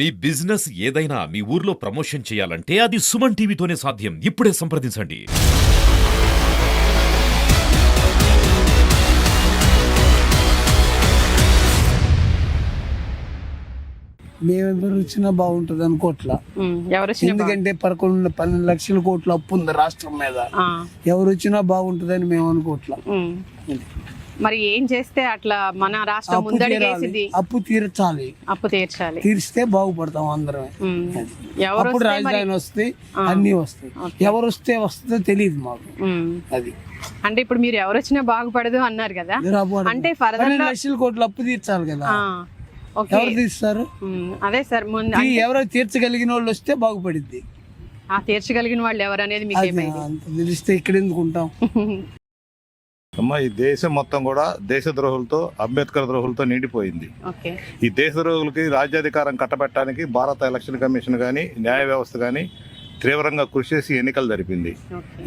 మీ business ఏదైనా మీ ఊర్లో promotion చేయాలంటే అది సుమన్ టీవీతోనే సాధ్యం. ఇప్పుడే సంప్రదించండి. మేమెవరు వచ్చినా బాగుంటది అనుకోట్లా. ఎందుకంటే 12 లక్షల కోట్ల అప్పు ఉంది రాష్ట్రం మీద. ఎవరు వచ్చినా బాగుంటదని మేము అనుకోట్లా. మరి ఏం చేస్తే అట్లా మన రాష్ట్రం ముందడిగేసిది? అప్పు తీర్చాలి. అప్పు తీర్చాలి. తీర్స్తే బాగుపడతాం అందరమే. అప్పుడు రాజధాని వస్తే అన్ని వస్తాయి. ఎవరు వస్తే వస్తుందో తెలియదు మాకు. అది అంటే ఇప్పుడు మీరు ఎవరు వచ్చినా బాగుపడదు అన్నారు కదా, అంటే 12 లక్షల కోట్ల అప్పు తీర్చాలి కదా. ఎవరు తీస్తారు? అదే సార్, ముందు ఎవరో తీర్చగలిగిన వాళ్ళు వస్తే బాగుపడిద్ది. తీర్చగలిగిన వాళ్ళు ఎవరు అనేది మీకు తెలిస్తే ఇక్కడ ఎందుకు ఉంటాం? అమ్మా, ఈ దేశం మొత్తం కూడా దేశద్రోహులతో, అంబేద్కర్ ద్రోహులతో నిండిపోయింది. ఈ దేశద్రోహులకి రాజ్యాధికారం కట్టబెట్టడానికి భారత ఎలక్షన్ కమిషన్ కానీ, న్యాయ వ్యవస్థ కానీ తీవ్రంగా కృషి చేసి ఎన్నికలు జరిపింది.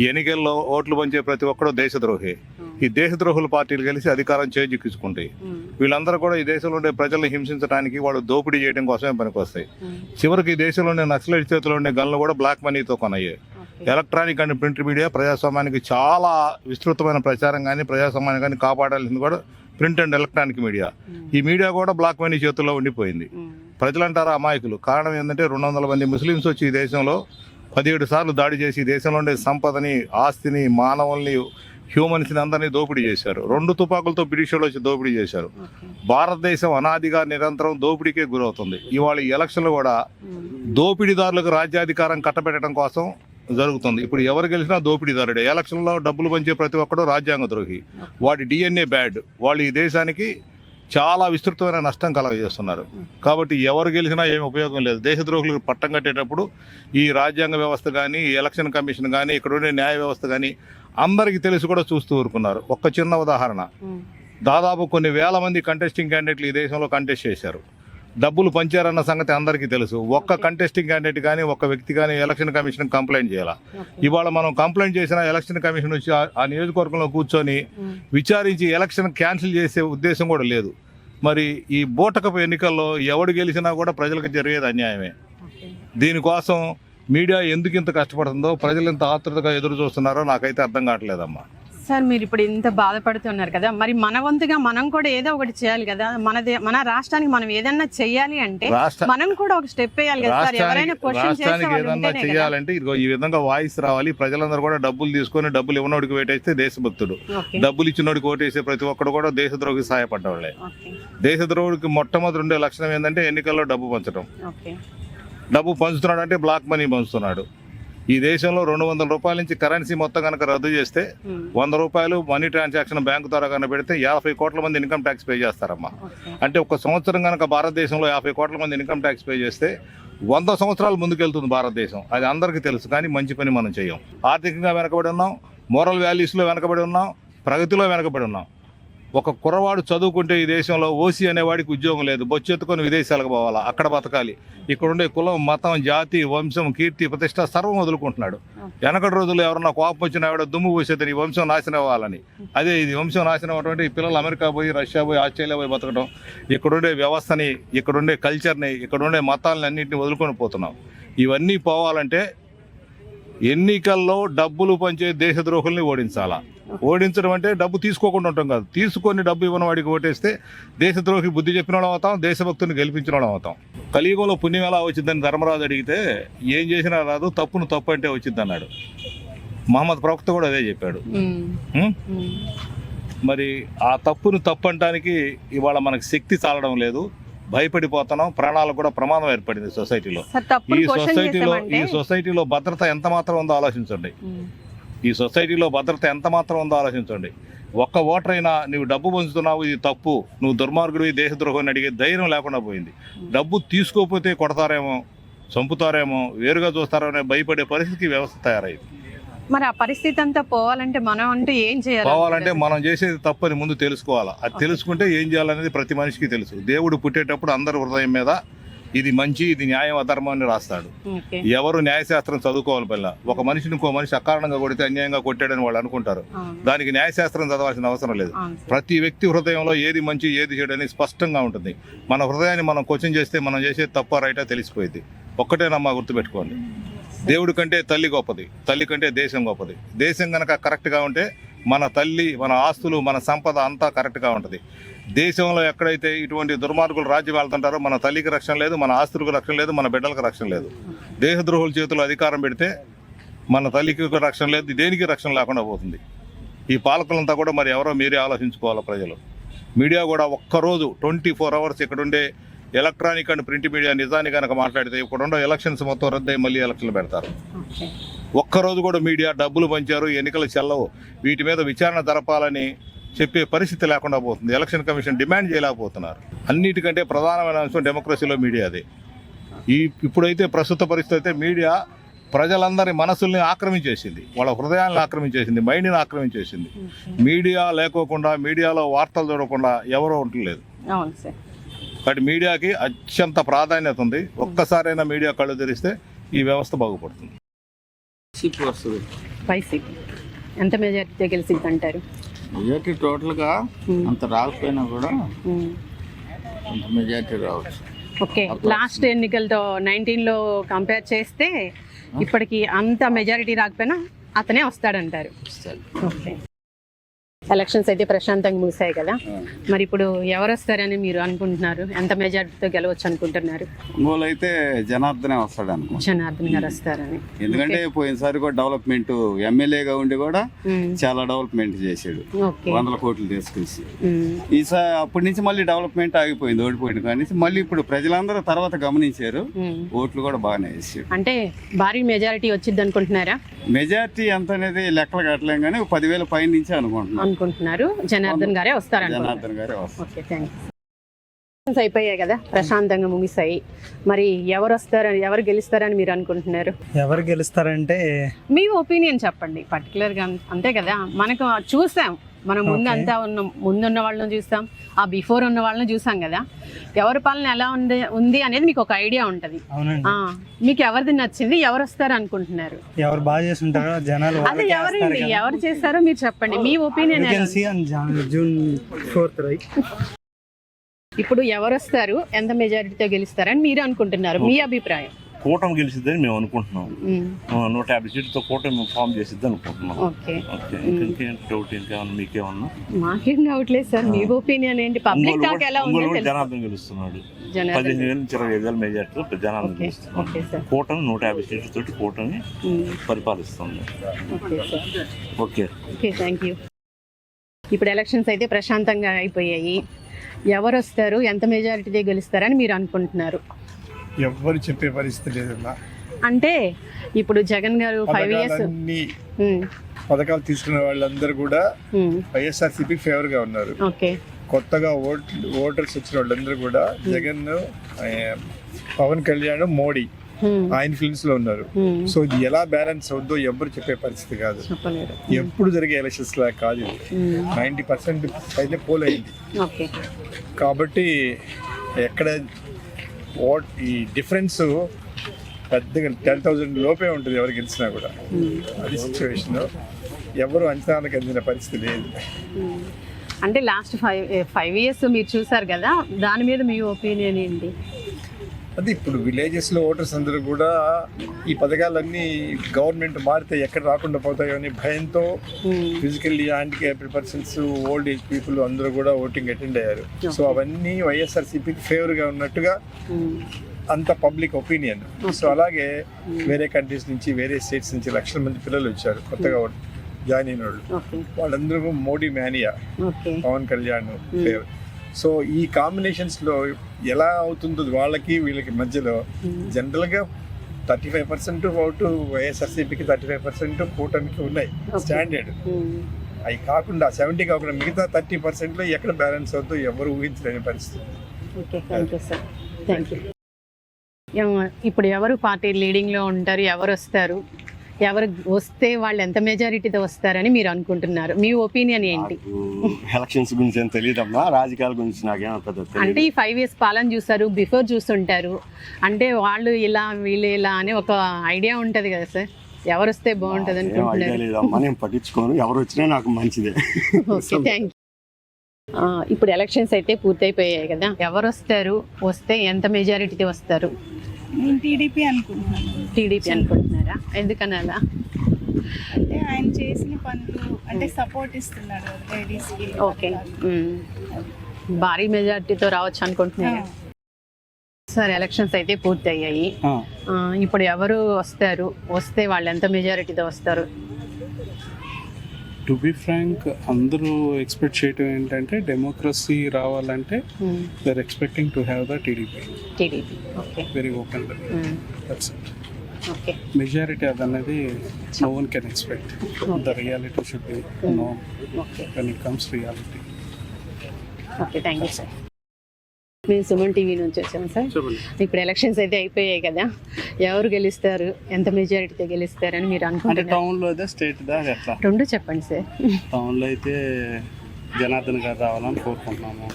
ఈ ఎన్నికల్లో ఓట్లు పంచే ప్రతి ఒక్కడూ దేశద్రోహి. ఈ దేశద్రోహుల పార్టీలు కలిసి అధికారం చేజిక్కించుకుంటాయి. వీళ్ళందరూ కూడా ఈ దేశంలో ఉండే ప్రజల్ని హింసించడానికి, వాళ్ళు దోపిడీ చేయడం కోసమే పనికొస్తాయి. చివరికి ఈ దేశంలో ఉండే నక్సలైట్ చేతిలో ఉండే గన్లు కూడా బ్లాక్ మనీతో కొనయ్యాయి. ఎలక్ట్రానిక్ అండ్ ప్రింట్ మీడియా ప్రజాస్వామ్యానికి చాలా విస్తృతమైన ప్రచారం కానీ, ప్రజాస్వామ్యాన్ని కానీ కాపాడాల్సింది కూడా ప్రింట్ అండ్ ఎలక్ట్రానిక్ మీడియా. ఈ మీడియా కూడా బ్లాక్ మనీ చేతుల్లో ఉండిపోయింది. ప్రజలంటారా అమాయకులు. కారణం ఏంటంటే 200 మంది ముస్లిమ్స్ వచ్చి ఈ దేశంలో 17 సార్లు దాడి చేసి ఈ దేశంలో ఉండే సంపదని, ఆస్తిని, మానవుల్ని, హ్యూమన్స్ని అందరినీ దోపిడీ చేశారు. 2 తుపాకులతో బ్రిటిష్ వాళ్ళు వచ్చి దోపిడీ చేశారు. భారతదేశం అనాదిగా నిరంతరం దోపిడీకే గురవుతుంది. ఇవాళ ఈ ఎలక్షన్లు కూడా దోపిడీదారులకు రాజ్యాధికారం కట్టబెట్టడం కోసం జరుగుతుంది. ఇప్పుడు ఎవరు గెలిచినా దోపిడీదారుడే. ఎలక్షన్లో డబ్బులు పంచే ప్రతి ఒక్కడు రాజ్యాంగ ద్రోహి. వాడి DNA బ్యాడ్. వాళ్ళు ఈ దేశానికి చాలా విస్తృతమైన నష్టం కలగజేస్తున్నారు. కాబట్టి ఎవరు గెలిచినా ఏమి ఉపయోగం లేదు. దేశద్రోహులకు పట్టం కట్టేటప్పుడు ఈ రాజ్యాంగ వ్యవస్థ కానీ, ఎలక్షన్ కమిషన్ కానీ, ఇక్కడ ఉండే న్యాయ వ్యవస్థ కానీ అందరికీ తెలిసి కూడా చూస్తూ ఊరుకున్నారు. ఒక చిన్న ఉదాహరణ, దాదాపు కొన్ని వేల మంది కంటెస్టింగ్ క్యాండిడేట్లు ఈ దేశంలో కంటెస్ట్ చేశారు. డబ్బులు పంచారన్న సంగతి అందరికీ తెలుసు. ఒక్క కంటెస్టింగ్ క్యాండిడేట్ కానీ, ఒక్క వ్యక్తి కానీ ఎలక్షన్ కమిషన్ కంప్లైంట్ చేయాలి. ఇవాళ మనం కంప్లైంట్ చేసినా ఎలక్షన్ కమిషన్ వచ్చి ఆ నియోజకవర్గంలో కూర్చొని విచారించి ఎలక్షన్ క్యాన్సిల్ చేసే ఉద్దేశం కూడా లేదు. మరి ఈ బూటకపు ఎన్నికల్లో ఎవడు గెలిచినా కూడా ప్రజలకు జరిగేది అన్యాయమే. దీనికోసం మీడియా ఎందుకు ఇంత కష్టపడుతుందో, ప్రజలు ఇంత ఆతృతగా ఎదురు చూస్తున్నారో నాకైతే అర్థం కావట్లేదమ్మా. సార్, మీరు ఇప్పుడు ఇంత బాధపడుతున్నారు కదా, మరి మన వంతుగా మనం కూడా ఏదో ఒకటి చేయాలి కదా. మన రాష్ట్రానికి మనం ఏదన్నా చెయ్యాలి అంటే మనం కూడా ఒక స్టెప్ వేయాలి కదా సార్. ఎవరైనా రాష్ట్రానికి ఏదన్నా చేయాలంటే ఇదిగో ఈ విధంగా వాయిస్ రావాలి. ప్రజలందరూ కూడా డబ్బులు తీసుకొని, డబ్బులు ఇవ్వనోడికి ఓటేస్తే దేశభక్తుడు, డబ్బులు ఇచ్చినోడికి ఓటేసే ప్రతి ఒక్కడు కూడా దేశద్రోహికి సహాయపడ్డవాళ్ళే. దేశద్రోహుడికి మొట్టమొదటి ఉండే లక్షణం ఏంటంటే ఎన్నికల్లో డబ్బు పంచడం. డబ్బు పంచుతున్నాడు అంటే బ్లాక్ మనీ పంచుతున్నాడు. ఈ దేశంలో 200 రూపాయల నుంచి కరెన్సీ మొత్తం కనుక రద్దు చేస్తే 100 రూపాయలు మనీ ట్రాన్సాక్షన్ బ్యాంకు ద్వారా కనుక పెడితే 50 కోట్ల మంది ఇన్కమ్ ట్యాక్స్ పే చేస్తారమ్మా. అంటే ఒక సంవత్సరం కనుక భారతదేశంలో 50 కోట్ల మంది ఇన్కమ్ ట్యాక్స్ పే చేస్తే 100 సంవత్సరాలు ముందుకెళ్తుంది భారతదేశం. అది అందరికీ తెలుసు. కానీ మంచి పని మనం చేయం. ఆర్థికంగా వెనకబడి ఉన్నాం, మోరల్ వాల్యూస్లో వెనకబడి ఉన్నాం, ప్రగతిలో వెనకబడి ఉన్నాం. ఒక కుర్రవాడు చదువుకుంటే ఈ దేశంలో ఓసీ అనేవాడికి ఉద్యోగం లేదు. బొచ్చెత్తుకొని విదేశాలకు పోవాలా, అక్కడ బతకాలి. ఇక్కడ ఉండే కులం, మతం, జాతి, వంశం, కీర్తి, ప్రతిష్ట సర్వం వదులుకుంటున్నాడు. వెనకటి రోజుల్లో ఎవరన్నా కోపం వచ్చిన ఆవిడ దుమ్ము పోసేదని ఈ వంశం నాశనం అవ్వాలని. అదే ఇది వంశం నాశనం అవ్వటం ఈ పిల్లలు అమెరికా పోయి, రష్యా పోయి, ఆస్ట్రేలియా పోయి బతకడం. ఇక్కడుండే వ్యవస్థని, ఇక్కడుండే కల్చర్ని, ఇక్కడుండే మతాలని అన్నింటినీ వదులుకొని పోతున్నాం. ఇవన్నీ పోవాలంటే ఎన్నికల్లో డబ్బులు పంచే దేశద్రోహుల్ని ఓడించాలా. ఓడించడం అంటే డబ్బు తీసుకోకుండా ఉంటాం కాదు. తీసుకొని డబ్బు ఇవ్వని వాడికి ఓటేస్తే దేశద్రోహి బుద్ధి చెప్పిన వాళ్ళం అవుతాం, దేశభక్తుని గెలిపించిన వాళ్ళం అవుతాం. కలియుగంలో పుణ్యం ఎలా వచ్చిందని ధర్మరాజు అడిగితే ఏం చేసినా రాదు, తప్పును తప్పు అంటే వచ్చింది అన్నాడు. మహమ్మద్ ప్రవక్త కూడా అదే చెప్పాడు. మరి ఆ తప్పును తప్పు అనడానికి ఇవాళ మనకు శక్తి చాలడం లేదు. భయపడిపోతున్నాం. ప్రాణాలకు కూడా ప్రమాదం ఏర్పడింది సొసైటీలో. ఈ సొసైటీలో భద్రత ఎంత మాత్రం ఉందో ఆలోచించండి. ఈ సొసైటీలో భద్రత ఎంత మాత్రం ఉందో ఆలోచించండి. ఒక్క ఓటర్ అయినా నువ్వు డబ్బు పంచుతున్నావు, ఇది తప్పు, నువ్వు దుర్మార్గుడు, దేశద్రోహం అడిగే ధైర్యం లేకుండా పోయింది. డబ్బు తీసుకోకపోతే కొడతారేమో, చంపుతారేమో, వేరుగా చూస్తారో అనే భయపడే పరిస్థితికి వ్యవస్థ తయారైంది. మరి ఆ పరిస్థితి అంతా పోవాలంటే మనం అంటే ఏం చేయాలి? పోవాలంటే మనం చేసేది తప్పని ముందు తెలుసుకోవాలా. అది తెలుసుకుంటే ఏం చేయాలనేది ప్రతి మనిషికి తెలుసు. దేవుడు పుట్టేటప్పుడు అందరి హృదయం మీద ఇది మంచి, ఇది న్యాయం, అధర్మం అని రాస్తాడు. ఓకే. ఎవరు న్యాయశాస్త్రం చదువుకోవాలి పిల్ల. ఒక మనిషిని ఇంకో మనిషి అకారణంగా కొడితే అన్యాయంగా కొట్టాడని వాళ్ళు అనుకుంటారు. దానికి న్యాయశాస్త్రం చదవాల్సిన అవసరం లేదు. ప్రతి వ్యక్తి హృదయంలో ఏది మంచి ఏది చెడు అని స్పష్టంగా ఉంటుంది. మన హృదయాన్ని మనం క్వశ్చన్ చేస్తే మనం చేసేది తప్ప రైటా తెలిసిపోయింది. ఒక్కటేనమ్మా గుర్తుపెట్టుకోండి, దేవుడి కంటే తల్లి గొప్పది, తల్లి కంటే దేశం గొప్పది. దేశం కనుక కరెక్ట్గా ఉంటే మన తల్లి, మన ఆస్తులు, మన సంపద అంతా కరెక్ట్గా ఉంటుంది. దేశంలో ఎక్కడైతే ఇటువంటి దుర్మార్గులు రాజ్యం వెళ్తుంటారో మన తల్లికి రక్షణ లేదు, మన ఆస్తులకు రక్షణ లేదు, మన బిడ్డలకు రక్షణ లేదు. దేశద్రోహుల చేతుల్లో అధికారం పెడితే మన తల్లికి రక్షణ లేదు, దేనికి రక్షణ లేకుండా పోతుంది. ఈ పాలకులంతా కూడా మరి ఎవరో మీరే ఆలోచించుకోవాలి. ప్రజలు మీడియా కూడా ఒక్కరోజు 24 hours ఇక్కడ ఉండే ఎలక్ట్రానిక్ అండ్ ప్రింట్ మీడియా నిజాన్ని కనుక మాట్లాడితే ఇక్కడ ఉండే ఎలక్షన్స్ మొత్తం రద్దయి మళ్ళీ ఎలక్షన్లు పెడతారు. ఒక్కరోజు కూడా మీడియా డబ్బులు పంచారు, ఎన్నికలు చెల్లవు, వీటి మీద విచారణ జరపాలని చెప్పే పరిస్థితి లేకుండా పోతుంది. ఎలక్షన్ కమిషన్ డిమాండ్ చేయలేకపోతున్నారు. అన్నిటికంటే ప్రధానమైన అంశం డెమోక్రసీలో మీడియాదే. ఇప్పుడైతే ప్రస్తుత పరిస్థితి అయితే మీడియా ప్రజలందరి మనసుల్ని ఆక్రమించేసింది, వాళ్ళ హృదయాలను ఆక్రమించేసింది, మైండ్ని ఆక్రమించేసింది. మీడియా లేకోకుండా, మీడియాలో వార్తలు చూడకుండా ఎవరో ఉండలేదు. కాబట్టి మీడియాకి అత్యంత ప్రాధాన్యత ఉంది. ఒక్కసారైనా మీడియా కళ్ళు తెరిస్తే ఈ వ్యవస్థ బాగుపడుతుంది. ఎంత మెజారిటీ గెలిచింది అంటారు? మెజార్టీ టోటల్గా అంత రాకపోయినా కూడా అంత మెజార్టీ రావచ్చు. ఓకే. లాస్ట్ ఎన్నికలతో 19లో కంపేర్ చేస్తే ఇప్పటికి అంత మెజారిటీ రాకపోయినా అతనే వస్తాడంటారు. ఓకే. ఎలక్షన్స్ అయితే ప్రశాంతంగా ముగిసాయి కదా, మరి ఇప్పుడు ఎవరు వస్తారని మీరు అనుకుంటున్నారు? ఎంత మెజారిటీతో గెలవచ్చు అనుకుంటున్నారు? ఒంగోలు అయితే జనార్దనే వస్తాడు అనుకుంటున్నాను. జనార్దన్ గారు వస్తారని. ఎందుకంటే పోయినసారి కూడా డెవలప్మెంట్, ఎమ్మెల్యేగా ఉండి కూడా చాలా డెవలప్మెంట్ చేశాడు, 100 కోట్లు తీసుకొచ్చి. ఈసారి అప్పటి నుంచి మళ్ళీ డెవలప్మెంట్ ఆగిపోయింది, ఓడిపోయింది. కానీ మళ్ళీ ఇప్పుడు ప్రజలందరూ తర్వాత గమనించారు, ఓట్లు కూడా బాగానే వేసాడు. అంటే భారీ మెజారిటీ వచ్చింది అనుకుంటున్నారా? మెజారిటీ ఎంత అనేది లెక్కలు కట్టలేం కానీ 10,000 పైన నుంచి అనుకుంటున్నాను. జనార్దన్ గారే వస్తారు. జనార్దన్ గారే వస్తారు. Okay, thanks. అయిపోయాయి కదా, ప్రశాంతంగా ముగిసాయి. మరి ఎవరు వస్తారని, ఎవరు గెలుస్తారని మీరు అనుకుంటున్నారు? ఎవరు గెలుస్తారంటే మీ ఒపీనియన్ చెప్పండి పర్టికులర్ గా. అంతే కదా, మనకు చూసాం, మనం ముందంతా ముందున్న వాళ్ళని చూసాం, ఆ బిఫోర్ ఉన్న వాళ్ళని చూసాం కదా. ఎవరి పాలన ఎలా ఉంది అనేది మీకు ఒక ఐడియా ఉంటది. మీకు ఎవరిది నచ్చింది, ఎవరు వస్తారు అనుకుంటున్నారు? ఎవరు బాగా చేస్తుంటారో జనాలు, అదే ఎవరు చేస్తారో మీరు చెప్పండి, మీ ఒపీనియన్. June 4th, right? ఇప్పుడు ఎవరు వస్తారు, ఎంత మెజారిటీతో గెలుస్తారని మీరు అనుకుంటున్నారు? మీ అభిప్రాయం? కూటమి గెలిచిద్దని మేము అనుకుంటున్నాం. 150 సీట్లతో కూటమి ఫామ్ చేసిద్ది అనుకుంటున్నాం. ఓకే. ఇంకేం డౌట్? ఇంకేమన్నా మీకేమన్నా? మాకేం డౌట్ లేదు సార్, మీ ఒపీనియన్ ఏంటి? పబ్లిక్ టాక్ ఎలా ఉంది? జనార్దన్ గెలుస్తున్నాడు, 15,000 నుంచి 20,000 మెజార్టీతో జనార్దన్ గెలుస్తున్నాడు. కూటమి 150 సీట్లతో కూటమి పరిపాలిస్తుంది. Okay, thank you. ఇప్పుడు ఎలక్షన్స్ అయితే ప్రశాంతంగా అయిపోయాయి. ఎవరు వస్తారు, ఎంత మెజారిటీతో గెలుస్తారని మీరు అనుకుంటున్నారు? ఎవ్వరు చెప్పే పరిస్థితి లేదమ్మా. అంటే ఇప్పుడు జగన్ గారు 5 years పథకాలు తీసుకున్న వాళ్ళందరూ కూడా వైఎస్ఆర్సీపీ ఫేవర్ గా ఉన్నారు. కొత్తగా ఓటర్స్ వచ్చిన వాళ్ళందరూ కూడా జగన్, పవన్ కళ్యాణ్, మోడీ ఆ ఇన్ఫ్లుయెన్స్ లో ఉన్నారు. సో ఇది ఎలా బ్యాలెన్స్ అవుద్దో ఎవ్వరు చెప్పే పరిస్థితి కాదు. ఎప్పుడు జరిగే ఎలక్షన్స్ లా కాదు, 90% పైన పోల్ అయింది. కాబట్టి ఎక్కడ ఈ డిఫరెన్స్ పెద్దగా 10,000 లోపే ఉంటుంది ఎవరు గెలిచినా కూడా. అది సిచ్యువేషన్, ఎవరు అంచనాలకు అందిన పరిస్థితి లేదు. అంటే లాస్ట్ 5 years మీరు చూసారు కదా, దాని మీద మీ ఒపీనియన్ ఏంటి? అది ఇప్పుడు విలేజెస్ లో ఓటర్స్ అందరూ కూడా ఈ పథకాలన్నీ గవర్నమెంట్ మారితే ఎక్కడ రాకుండా పోతాయో అని భయంతో physically handicapped persons, old age people అందరూ కూడా ఓటింగ్ అటెండ్ అయ్యారు. సో అవన్నీ వైఎస్ఆర్సీపీకి ఫేవర్ గా ఉన్నట్టుగా అంత పబ్లిక్ ఒపీనియన్. సో అలాగే వేరే కంట్రీస్ నుంచి, వేరే స్టేట్స్ నుంచి లక్షల మంది పిల్లలు వచ్చారు కొత్తగా జాయిన్ అయిన వాళ్ళు. వాళ్ళందరూ Modi mania, Pavan Kalyan favour. So ఈ కాంబినేషన్స్ లో ఎలా అవుతుందో వాళ్ళకి వీళ్ళకి మధ్యలో జనరల్గా 35% ఓటు వైఎస్ఆర్సీపీకి, 35% కూటమికి ఉన్నాయి స్టాండర్డ్. అవి కాకుండా 70 కాకుండా మిగతా 30%లో ఎక్కడ బ్యాలెన్స్ అవుతుందో ఎవరు ఊహించలేని పరిస్థితి. ఇప్పుడు ఎవరు పార్టీ లీడింగ్ లో ఉంటారు, ఎవరు వస్తారు, ఎవరు వస్తే వాళ్ళు ఎంత మెజారిటీతో వస్తారని మీరు అనుకుంటున్నారు? మీ ఒపీనియన్ ఏంటి? ఎలక్షన్స్ గురించి ఏం తెలియదమ్మా, రాజకీయాల గురించి నాకేమో పెద్ద తెలియదు. అంటే ఈ 5 years పాలన చూసారు, బిఫోర్ చూస్తుంటారు, అంటే వాళ్ళు ఇలా వీళ్ళు ఇలా అని ఒక ఐడియా ఉంటది కదా సార్, ఎవరు వస్తే బాగుంటది ఏం ఐడియా అనుకుంటున్నారు? లేదమ్మా, నేను పట్టించుకోను, ఎవరు వచ్చినా నాకు మంచిదే. Okay, thank you. ఇప్పుడు ఎలక్షన్స్ అయితే పూర్తయిపోయాయి కదా, ఎవరు వస్తారు, వస్తే ఎంత మెజారిటీతో వస్తారు? నేను టీడీపీ అనుకుంటున్నాను. టీడీపీ అనుకుంటున్నారా? ఎందుకని అలా? అంటే ఆయన చేసిన పనులు అంటే సపోర్ట్ ఇస్తున్నాడు లేడీస్కి. ఓకే, భారీ మెజారిటీతో రావచ్చు అనుకుంటున్నారా? సార్ ఎలక్షన్స్ అయితే పూర్తి అయ్యాయి, ఇప్పుడు ఎవరు వస్తారు, వస్తే వాళ్ళు ఎంత మెజారిటీతో వస్తారు? టు బి ఫ్రాంక్, అందరూ ఎక్స్పెక్ట్ చేయటం ఏంటంటే డెమోక్రసీ రావాలంటే they are expecting to have the TDP. TDP, okay, very open. That's it. Okay, majority అదన్నది no one can expect. The reality should be no okay, when it comes reality. Okay, thank you sir. మేము Suman TV నుంచి వచ్చాము sir. ఇప్పుడు elections అయితే అయిపోయాయి కదా, ఎవరు గెలుస్తారు, ఎంత మెజారిటీతో గెలుస్తారని మీరు అంటే అనుకుంటున్నారు? టౌన్లో అదే, స్టేట్ దా, ఎట్లా? రెండు చెప్పండి సార్. టౌన్లో అయితే జనార్దన్ గారు రావాలని కోరుకుంటున్నాము,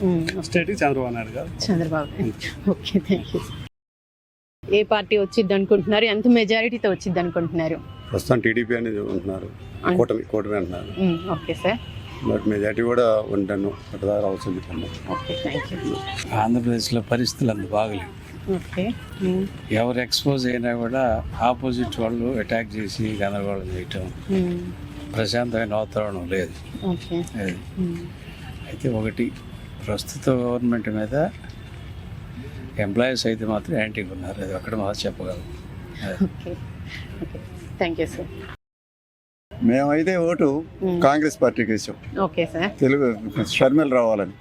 స్టేట్కి చంద్రబాబు నాయుడు గారు. Chandrababu. Okay, thank you. A party వచ్చింది అనుకుంటున్నారు, ఎంత మెజారిటీతో వచ్చింది అనుకుంటున్నారు? ప్రస్తుతం టీడీపీ అనేది ఉంటున్నారు, కూటమి అంటున్నారు. Okay sir. బట్ మెజారిటీ కూడా ఉంటాను అట్లా రావాల్సింది. Okay, thank you. ఆంధ్రప్రదేశ్లో పరిస్థితులు అంత బాగలేవు. ఓకే, ఎవరు ఎక్స్పోజ్ అయినా కూడా ఆపోజిట్ వాళ్ళు అటాక్ చేసి గందరగోళం చేయటం, ప్రశాంతమైన వాతావరణం లేదు. ఓకే, అయితే ఒకటి, ప్రస్తుత గవర్నమెంట్ మీద ఎంప్లాయీస్ అయితే మాత్రం యాంటీగా ఉన్నారు, అది అక్కడ మాత్రం చెప్పగలం. Okay, okay, thank you sir. మేమైతే ఓటు కాంగ్రెస్ పార్టీకి వేసాం, ఓకే సార్. తెలుగు షర్మిల రావాలని.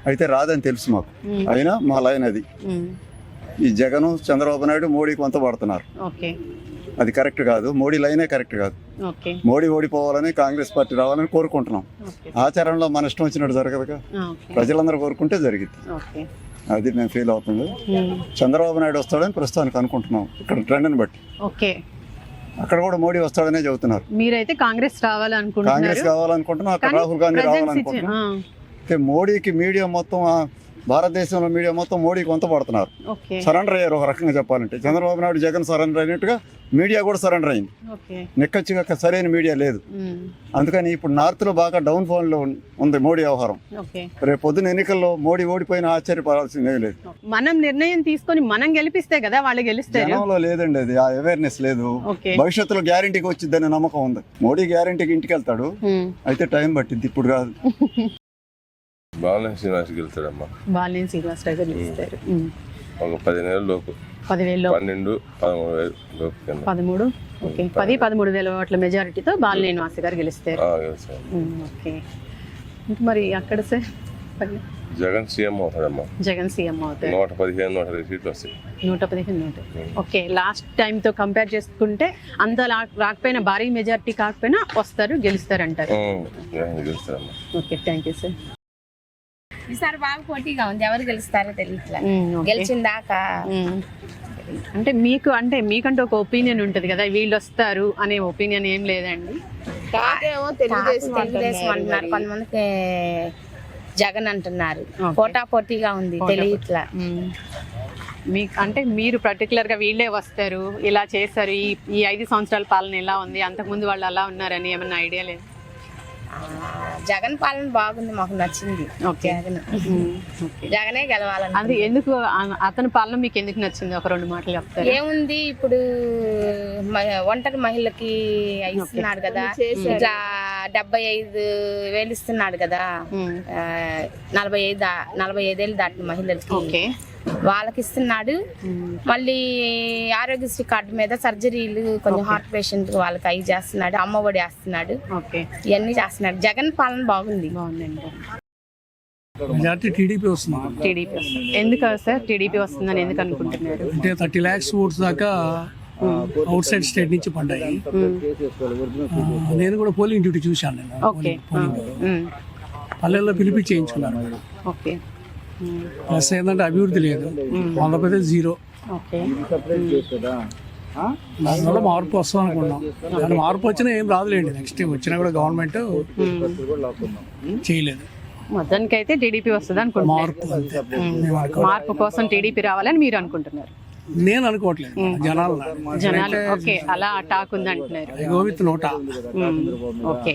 అయితే రాదని తెలుసు మాకు, అయినా మా లైన్ అది. ఈ జగన్, చంద్రబాబు నాయుడు, మోడీ కొంత పడుతున్నారు, ఓకే, అది కరెక్ట్ కాదు. మోడీ లైనే కరెక్ట్ కాదు. ఓకే, మోడీ ఓడిపోవాలని, కాంగ్రెస్ పార్టీ రావాలని కోరుకుంటున్నాం. ఆచరణలో మన ఇష్టం వచ్చినట్టు జరగదుగా, ప్రజలందరూ కోరుకుంటే జరిగింది. ఓకే, అది మేము ఫీల్ అవుతుంది. చంద్రబాబు నాయుడు వస్తాడని ప్రస్తుతానికి అనుకుంటున్నాం, ఇక్కడ ట్రెండ్ని బట్టి. ఓకే, అక్కడ కూడా మోడీ వస్తాడనే చెబుతున్నారు. మీరైతే కాంగ్రెస్ రావాలనుకుంటున్నారు? కాంగ్రెస్ కావాలనుకుంటున్నాం, అక్కడ రాహుల్ గాంధీ రావాలనుకుంటున్నాం. మోడీకి మీడియా మొత్తం, భారతదేశంలో మీడియా మొత్తం మోడీకి వంత పడుతున్నారు, సరెండర్ అయ్యారు ఒక రకంగా చెప్పాలంటే. చంద్రబాబు నాయుడు, జగన్ సరెండర్ అయినట్టుగా మీడియా కూడా సరెండర్ అయింది. నిక్కచ్చిగా సరైన మీడియా లేదు. అందుకని ఇప్పుడు నార్త్ లో బాగా డౌన్ ఫాల్ లో ఉంది మోడీ వ్యవహారం. రేపు పొద్దున ఎన్నికల్లో మోడీ ఓడిపోయినా ఆశ్చర్యపడాల్సిందే లేదు. మనం నిర్ణయం తీసుకొని మనం గెలిపిస్తే కదా వాళ్ళు గెలుస్తారు. జనంలో లేదండి అది, ఆ అవేర్నెస్ లేదు. భవిష్యత్తులో గ్యారంటీకి వచ్చిందనే నమ్మకం ఉంది. మోడీ గ్యారంటీకి ఇంటికి వెళ్తాడు, అయితే టైం పట్టింది, ఇప్పుడు కాదు. బాలినేని శ్రీనివాస్ గెలుస్తాడమ్మా. బాలినేని శ్రీనివాస్ గారు గెలుస్తారు. ఒక 10 నెలల లోపు, 10,000, 12-13 లోపు. 13, ఓకే, 10-13 ఓట్ల మెజారిటీతో బాలినేని శ్రీనివాస్ గారు గెలుస్తారు. ఓకే, మరి అక్కడ సార్ జగన్ సీఎం అవుతాడమ్మా. జగన్ సీఎం అవుతారు. 115-120 సీట్లు వస్తాయి. 115. ఓకే, లాస్ట్ టైం తో కంపేర్ చేసుకుంటే అంత రాకపోయినా, భారీ మెజారిటీ కాకపోయినా వస్తారు, గెలుస్తారు అంటారు. గెలుస్తారమ్మా. Okay, thank you sir. ఈసారి బాగా పోటీగా ఉంది, ఎవరు గెలుస్తారో తెలియట్లే. గెలిచిందాకా అంటే మీకంటే ఒక ఒపీనియన్ ఉంటది కదా, వీళ్ళు వస్తారు అనే ఒపీనియన్ ఏం లేదండి? తెలుగుదేశం అంటున్నారు, కొంతమందికి జగన్ అంటున్నారు. పోటాపోటీగా ఉంది, తెలియట్లా. మీకు అంటే మీరు పర్టికులర్ గా వీళ్ళే వస్తారు, ఇలా చేస్తారు, ఈ 5 సంవత్సరాల పాలన ఎలా ఉంది, అంతకుముందు వాళ్ళు అలా ఉన్నారని ఏమన్నా ఐడియా లేదు? జగన్ పాలన బాగుంది, మాకు నచ్చింది. జగనే గెలవాలని. అది ఎందుకు, అతని పాలన మీకు ఎందుకు నచ్చింది? ఒక 2 మాటలు చెప్తారు. ఏముంది, ఇప్పుడు ఒంటరి మహిళకి ఇస్తున్నాడు కదా, ఇట్లా 75,000 ఇస్తున్నాడు కదా, 45 ఏళ్ళు దాటిన మహిళలకి వాళ్ళకి ఇస్తున్నాడు. మళ్ళీ ఆరోగ్యశ్రీ కార్డు మీద సర్జరీలు, కొంచెం హార్ట్ పేషెంట్ వాళ్ళకి అవి చేస్తున్నాడు, అమ్మఒడి వేస్తున్నాడు, ఇవన్నీ చేస్తున్నాడు. జగన్ పాలన బాగుంది. టీడీపీ వస్తుంది. టీడీపీ ఎందుకు సార్ టీడీపీ వస్తుందని ఎందుకు అనుకుంటున్నారు? అంటే 30 lakhs ఓట్స్ దాకా అవుట్ సైడ్ స్టేట్ నుంచి పడ్డాయి. నేను కూడా పోలింగ్ డ్యూటీ చూశాను. పల్లెల్లో పిలిపి చేయించుకున్నారు. ప్లస్ ఏంటంటే అభివృద్ధి లేదు, 100% జీరో. దానివల్ల మార్పు వస్తాం అనుకున్నాం. కానీ మార్పు వచ్చినా ఏం రాదులేండి. నెక్స్ట్ వచ్చినా కూడా గవర్నమెంట్ చేయలేదు. మొత్తానికి అయితే టీడీపీ వస్తుంది అనుకుంటున్నారు. మార్పు అంతే. మార్పు కోసం టీడీపీ రావాలని మీరు అనుకుంటున్నారు. నేను అనుకోవట్లేదు, జనాలు ఓకే అలా టాక్ ఉంది అంటున్నారు. గోవిత్ నోటా. ఓకే.